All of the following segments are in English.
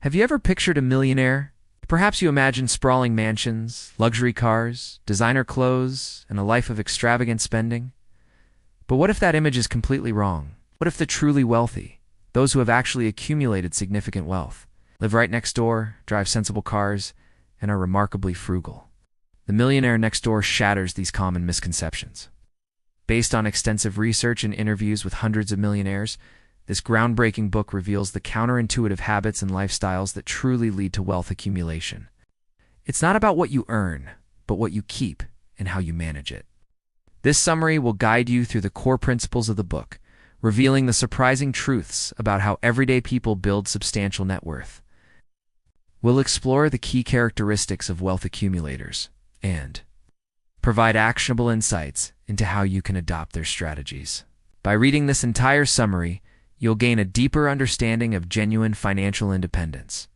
Have you ever pictured a millionaire? Perhaps you imagine sprawling mansions, luxury cars, designer clothes, and a life of extravagant spending. But what if that image is completely wrong? What if the truly wealthy, those who have actually accumulated significant wealth, live right next door, drive sensible cars, and are remarkably frugal? The Millionaire Next Door shatters these common misconceptions. Based on extensive research and interviews with hundreds of millionaires, this groundbreaking book reveals the counterintuitive habits and lifestyles that truly lead to wealth accumulation. It's not about what you earn, but what you keep and how you manage it. This summary will guide you through the core principles of the book, revealing the surprising truths about how everyday people build substantial net worth. We'll explore the key characteristics of wealth accumulators and provide actionable insights into how you can adopt their strategies. By reading this entire summary, you'll gain a deeper understanding of genuine financial independence.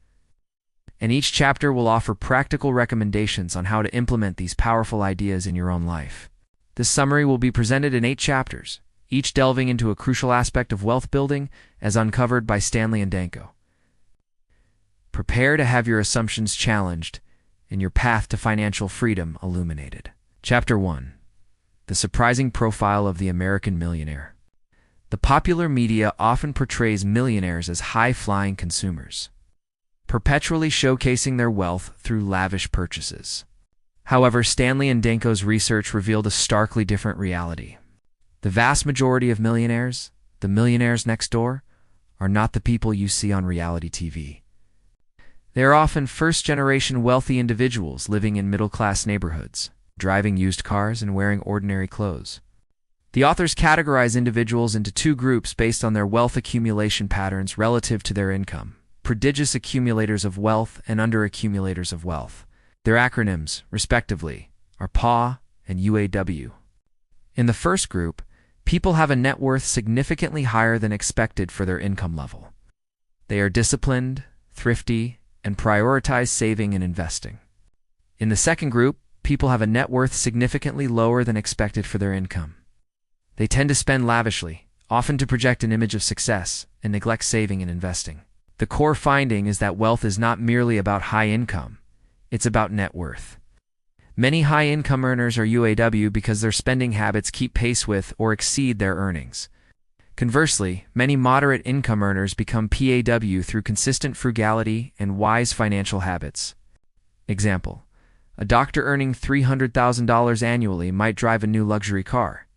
And each chapter will offer practical recommendations on how to implement these powerful ideas in your own life. This summary will be presented in 8 chapters, each delving into a crucial aspect of wealth building as uncovered by Stanley and Danko. Prepare to have your assumptions challenged and your path to financial freedom illuminated. Chapter 1. The surprising profile of the American millionaire. The popular media often portrays millionaires as high-flying consumers, perpetually showcasing their wealth through lavish purchases. However, Stanley and Danko's research revealed a starkly different reality. The vast majority of millionaires, the millionaires next door, are not the people you see on reality TV. They are often first-generation wealthy individuals living in middle-class neighborhoods, driving used cars and wearing ordinary clothes. The authors categorize individuals into 2 groups based on their wealth accumulation patterns relative to their income: prodigious accumulators of wealth and underaccumulators of wealth. Their acronyms, respectively, are PAW and UAW. In the first group, people have a net worth significantly higher than expected for their income level. They are disciplined, thrifty, and prioritize saving and investing. In the second group, people have a net worth significantly lower than expected for their income. They tend to spend lavishly, often to project an image of success, and neglect saving and investing. The core finding is that wealth is not merely about high income, it's about net worth. Many high-income earners are UAW because their spending habits keep pace with or exceed their earnings. Conversely, many moderate income earners become PAW through consistent frugality and wise financial habits. Example: a doctor earning $300,000 annually might drive a new luxury car,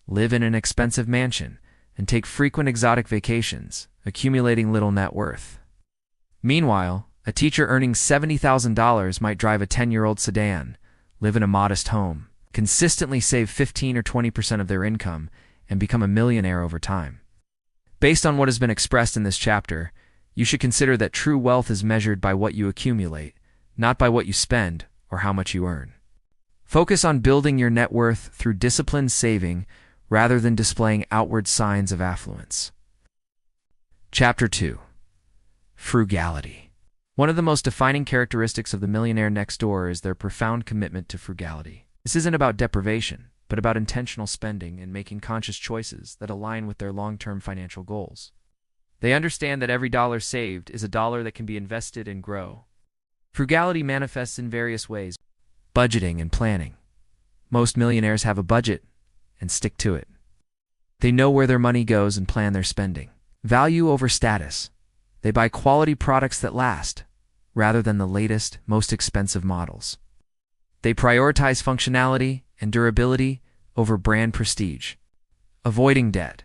live in an expensive mansion, and take frequent exotic vacations, accumulating little net worth. Meanwhile, a teacher earning $70,000 might drive a 10-year-old sedan, live in a modest home, consistently save 15 or 20% of their income, and become a millionaire over time. Based on what has been expressed in this chapter, you should consider that true wealth is measured by what you accumulate, not by what you spend or how much you earn. Focus on building your net worth through disciplined saving rather than displaying outward signs of affluence. Chapter 2. Frugality. One of the most defining characteristics of the millionaire next door is their profound commitment to frugality. This isn't about deprivation, but about intentional spending and making conscious choices that align with their long-term financial goals. They understand that every dollar saved is a dollar that can be invested and grow. Frugality manifests in various ways: budgeting and planning. Most millionaires have a budget and stick to it. They know where their money goes and plan their spending. Value over status. They buy quality products that last, rather than the latest, most expensive models. They prioritize functionality and durability over brand prestige. Avoiding debt.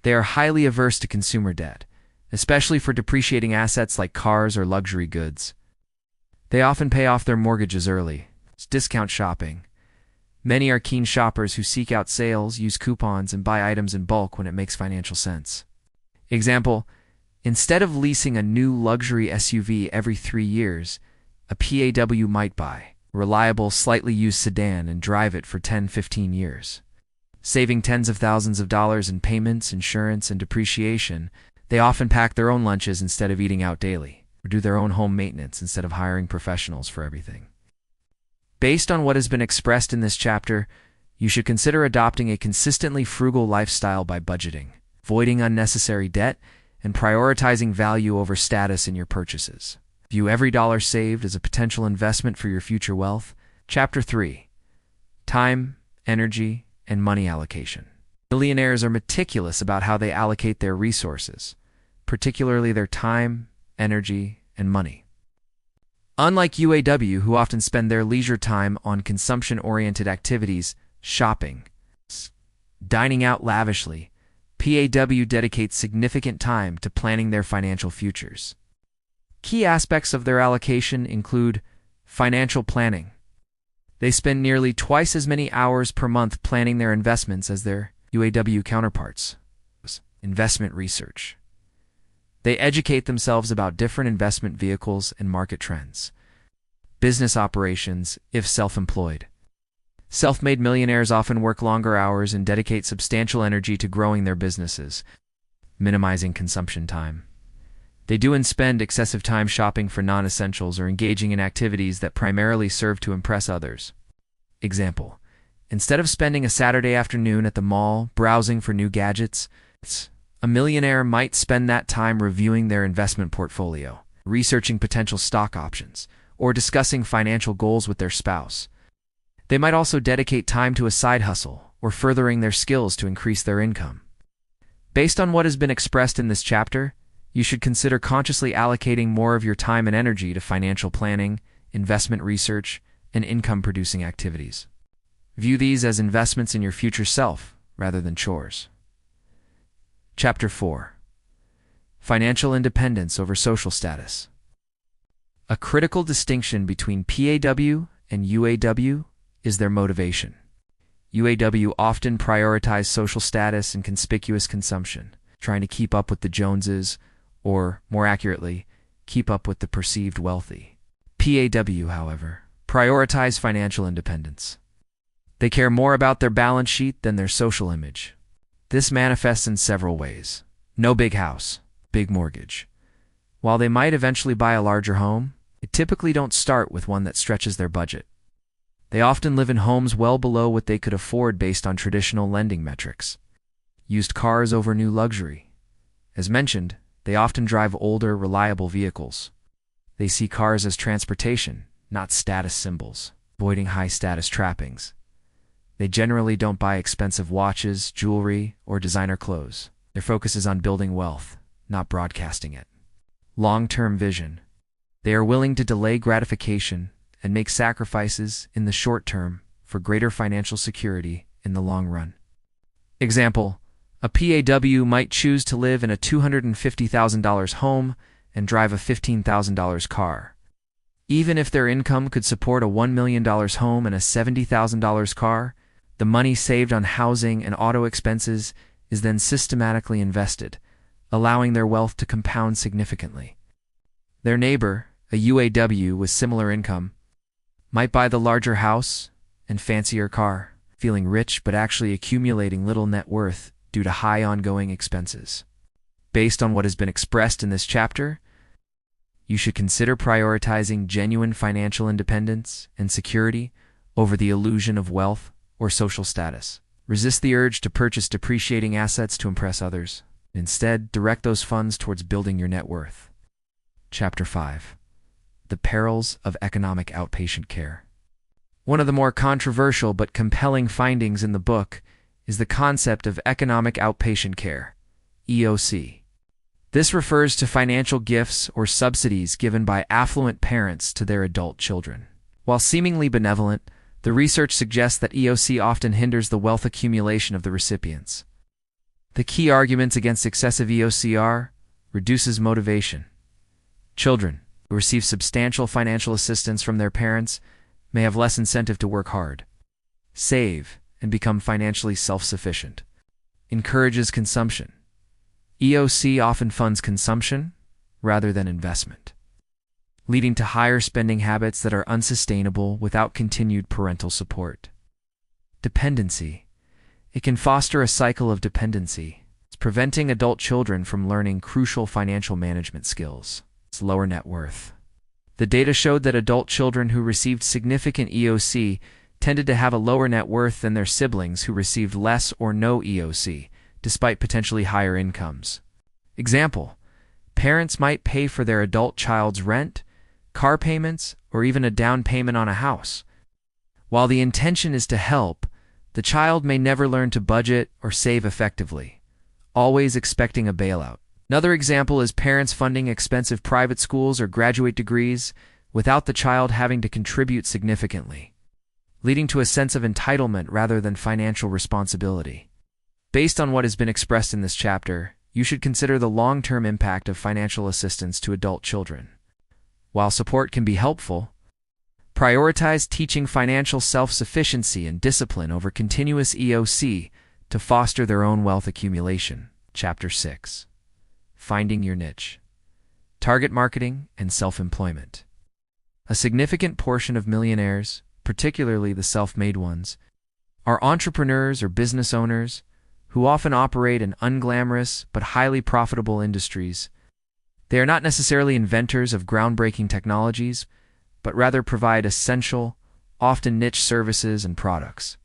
They are highly averse to consumer debt, especially for depreciating assets like cars or luxury goods. They often pay off their mortgages early. It's discount shopping. Many are keen shoppers who seek out sales, use coupons, and buy items in bulk when it makes financial sense. Example: instead of leasing a new luxury SUV every 3 years, a PAW might buy a reliable, slightly used sedan and drive it for 10-15 years. Saving tens of thousands of dollars in payments, insurance, and depreciation, they often pack their own lunches instead of eating out daily, or do their own home maintenance instead of hiring professionals for everything. Based on what has been expressed in this chapter, you should consider adopting a consistently frugal lifestyle by budgeting, avoiding unnecessary debt, and prioritizing value over status in your purchases. View every dollar saved as a potential investment for your future wealth. Chapter 3. Time, Energy, and Money Allocation. Millionaires are meticulous about how they allocate their resources, particularly their time, energy, and money. Unlike UAW, who often spend their leisure time on consumption-oriented activities, shopping, dining out lavishly, PAW dedicates significant time to planning their financial futures. Key aspects of their allocation include financial planning. They spend nearly twice as many hours per month planning their investments as their UAW counterparts. Investment research. They educate themselves about different investment vehicles and market trends. Business operations, if self-employed. Self-made millionaires often work longer hours and dedicate substantial energy to growing their businesses, minimizing consumption time. They do and spend excessive time shopping for non-essentials or engaging in activities that primarily serve to impress others. Example: instead of spending a Saturday afternoon at the mall browsing for new gadgets, a millionaire might spend that time reviewing their investment portfolio, researching potential stock options, or discussing financial goals with their spouse. They might also dedicate time to a side hustle or furthering their skills to increase their income. Based on what has been expressed in this chapter, you should consider consciously allocating more of your time and energy to financial planning, investment research, and income-producing activities. View these as investments in your future self rather than chores. Chapter 4. Financial Independence over Social Status. A critical distinction between PAW and UAW is their motivation. UAW often prioritize social status and conspicuous consumption, trying to keep up with the Joneses, or, more accurately, keep up with the perceived wealthy. PAW, however, prioritize financial independence. They care more about their balance sheet than their social image. This manifests in several ways. No big house, big mortgage. While they might eventually buy a larger home, they typically don't start with one that stretches their budget. They often live in homes well below what they could afford based on traditional lending metrics. Used cars over new luxury. As mentioned, they often drive older, reliable vehicles. They see cars as transportation, not status symbols, avoiding high-status trappings. They generally don't buy expensive watches, jewelry, or designer clothes. Their focus is on building wealth, not broadcasting it. Long-term vision. They are willing to delay gratification and make sacrifices in the short term for greater financial security in the long run. Example: a PAW might choose to live in a $250,000 home and drive a $15,000 car. Even if their income could support a $1 million home and a $70,000 car, the money saved on housing and auto expenses is then systematically invested, allowing their wealth to compound significantly. Their neighbor, a UAW with similar income, might buy the larger house and fancier car, feeling rich but actually accumulating little net worth due to high ongoing expenses. Based on what has been expressed in this chapter, you should consider prioritizing genuine financial independence and security over the illusion of wealth or social status. Resist the urge to purchase depreciating assets to impress others. Instead, direct those funds towards building your net worth. Chapter 5. The Perils of Economic Outpatient Care. One of the more controversial but compelling findings in the book is the concept of economic outpatient care, EOC. This refers to financial gifts or subsidies given by affluent parents to their adult children. While seemingly benevolent, the research suggests that EOC often hinders the wealth accumulation of the recipients. The key arguments against excessive EOC are: reduces motivation. Children who receive substantial financial assistance from their parents may have less incentive to work hard, save, and become financially self-sufficient. Encourages consumption. EOC often funds consumption rather than investment, leading to higher spending habits that are unsustainable without continued parental support. Dependency. It can foster a cycle of dependency, preventing adult children from learning crucial financial management skills. It's lower net worth. The data showed that adult children who received significant EOC tended to have a lower net worth than their siblings who received less or no EOC, despite potentially higher incomes. Example: parents might pay for their adult child's rent, car payments, or even a down payment on a house. While the intention is to help, the child may never learn to budget or save effectively, always expecting a bailout. Another example is parents funding expensive private schools or graduate degrees without the child having to contribute significantly, leading to a sense of entitlement rather than financial responsibility. Based on what has been expressed in this chapter, you should consider the long-term impact of financial assistance to adult children. While support can be helpful, prioritize teaching financial self-sufficiency and discipline over continuous EOC to foster their own wealth accumulation. Chapter 6. Finding your niche. Target marketing and self-employment. A significant portion of millionaires, particularly the self-made ones, are entrepreneurs or business owners who often operate in unglamorous but highly profitable industries. They are not necessarily inventors of groundbreaking technologies, but rather provide essential, often niche services and products.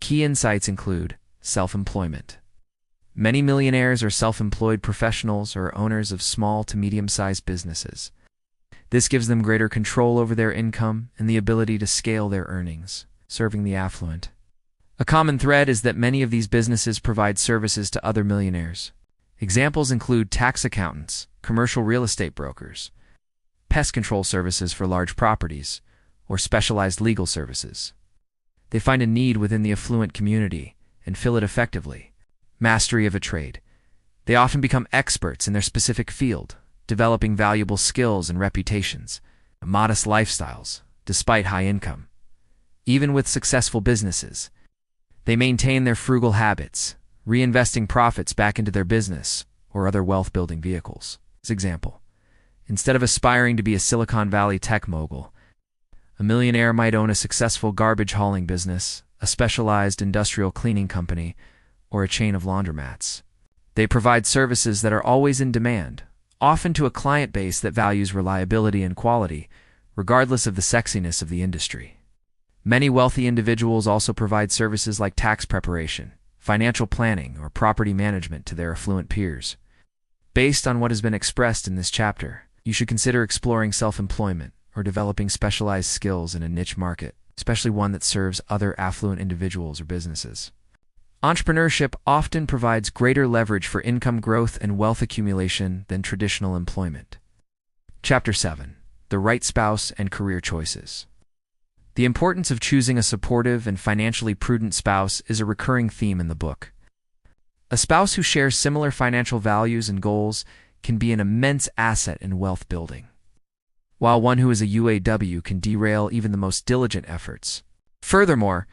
Key insights include self-employment. Many millionaires are self-employed professionals or owners of small to medium-sized businesses. This gives them greater control over their income and the ability to scale their earnings, serving the affluent. A common thread is that many of these businesses provide services to other millionaires. Examples include tax accountants, commercial real estate brokers, pest control services for large properties, or specialized legal services. They find a need within the affluent community and fill it effectively. Mastery of a trade. They often become experts in their specific field, developing valuable skills and reputations. Modest lifestyles, despite high income. Even with successful businesses, they maintain their frugal habits, reinvesting profits back into their business or other wealth-building vehicles. As example, instead of aspiring to be a Silicon Valley tech mogul, a millionaire might own a successful garbage hauling business, a specialized industrial cleaning company, or a chain of laundromats. They provide services that are always in demand, often to a client base that values reliability and quality, regardless of the sexiness of the industry. Many wealthy individuals also provide services like tax preparation, financial planning, or property management to their affluent peers. Based on what has been expressed in this chapter, you should consider exploring self-employment or developing specialized skills in a niche market, especially one that serves other affluent individuals or businesses. Entrepreneurship often provides greater leverage for income growth and wealth accumulation than traditional employment. Chapter 7. The right spouse and career choices. The importance of choosing a supportive and financially prudent spouse is a recurring theme in the book. A spouse who shares similar financial values and goals can be an immense asset in wealth building, while one who is a UAW can derail even the most diligent efforts. Furthermore,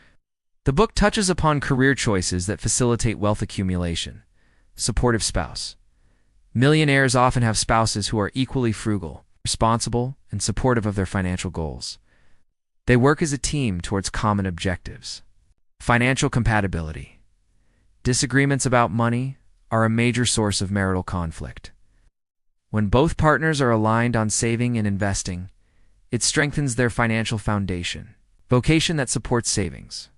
the book touches upon career choices that facilitate wealth accumulation. Supportive spouse. Millionaires often have spouses who are equally frugal, responsible, and supportive of their financial goals. They work as a team towards common objectives. Financial compatibility. Disagreements about money are a major source of marital conflict. When both partners are aligned on saving and investing, it strengthens their financial foundation. Vocation that supports savings.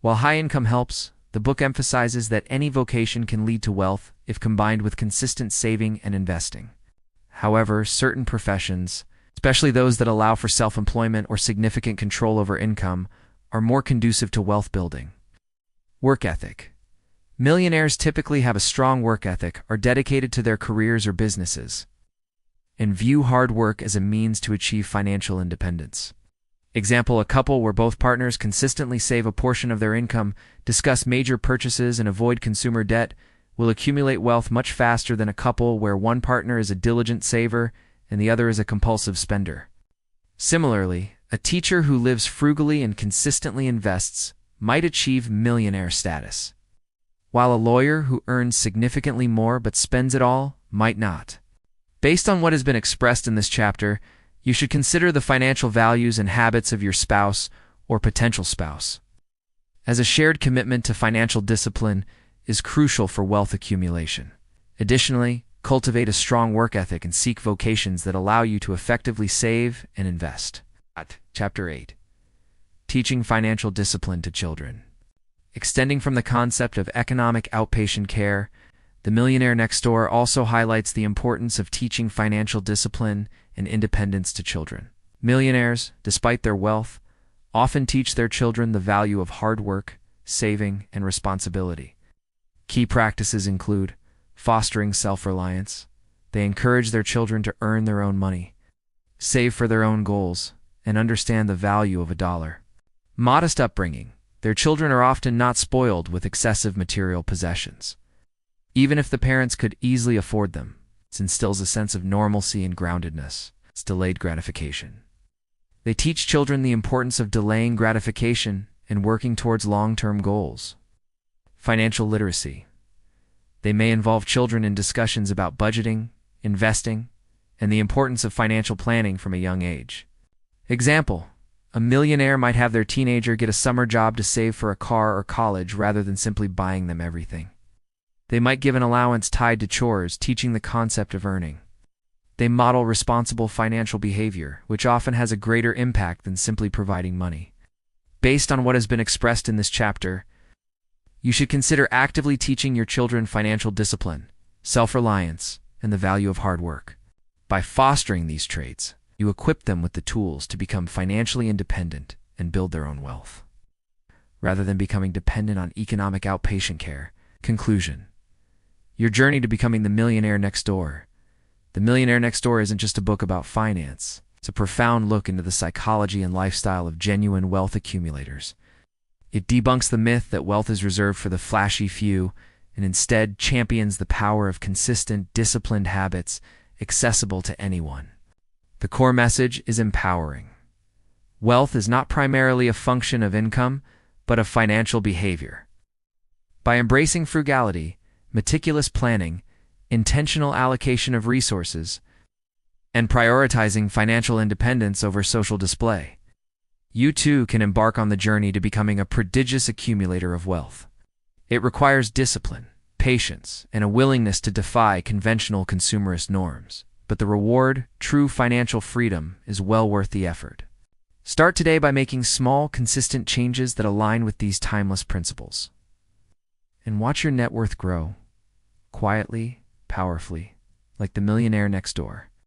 While high income helps, the book emphasizes that any vocation can lead to wealth if combined with consistent saving and investing. However, certain professions, especially those that allow for self-employment or significant control over income, are more conducive to wealth building. Work ethic. Millionaires typically have a strong work ethic, are dedicated to their careers or businesses, and view hard work as a means to achieve financial independence. Example: a couple where both partners consistently save a portion of their income, discuss major purchases, and avoid consumer debt will accumulate wealth much faster than a couple where one partner is a diligent saver and the other is a compulsive spender. Similarly, a teacher who lives frugally and consistently invests might achieve millionaire status, while a lawyer who earns significantly more but spends it all might not. Based on what has been expressed in this chapter, you should consider the financial values and habits of your spouse or potential spouse, as a shared commitment to financial discipline is crucial for wealth accumulation. Additionally, cultivate a strong work ethic and seek vocations that allow you to effectively save and invest. Chapter 8. Teaching financial discipline to children. Extending from the concept of economic outpatient care, The Millionaire Next Door also highlights the importance of teaching financial discipline and independence to children. Millionaires, despite their wealth, often teach their children the value of hard work, saving, and responsibility. Key practices include fostering self-reliance. They encourage their children to earn their own money, save for their own goals, and understand the value of a dollar. Modest upbringing. Their children are often not spoiled with excessive material possessions. Even if the parents could easily afford them, it instills a sense of normalcy and groundedness. It's delayed gratification. They teach children the importance of delaying gratification and working towards long-term goals. Financial literacy. They may involve children in discussions about budgeting, investing, and the importance of financial planning from a young age. Example: a millionaire might have their teenager get a summer job to save for a car or college rather than simply buying them everything. They might give an allowance tied to chores, teaching the concept of earning. They model responsible financial behavior, which often has a greater impact than simply providing money. Based on what has been expressed in this chapter, you should consider actively teaching your children financial discipline, self-reliance, and the value of hard work. By fostering these traits, you equip them with the tools to become financially independent and build their own wealth, rather than becoming dependent on economic outpatient care. Conclusion: your journey to becoming the millionaire next door. The Millionaire Next Door isn't just a book about finance. It's a profound look into the psychology and lifestyle of genuine wealth accumulators. It debunks the myth that wealth is reserved for the flashy few and instead champions the power of consistent, disciplined habits accessible to anyone. The core message is empowering. Wealth is not primarily a function of income, but of financial behavior. By embracing frugality, meticulous planning, intentional allocation of resources, and prioritizing financial independence over social display, you too can embark on the journey to becoming a prodigious accumulator of wealth. It requires discipline, patience, and a willingness to defy conventional consumerist norms, but the reward, true financial freedom, is well worth the effort. Start today by making small, consistent changes that align with these timeless principles. And watch your net worth grow, quietly, powerfully, like the millionaire next door.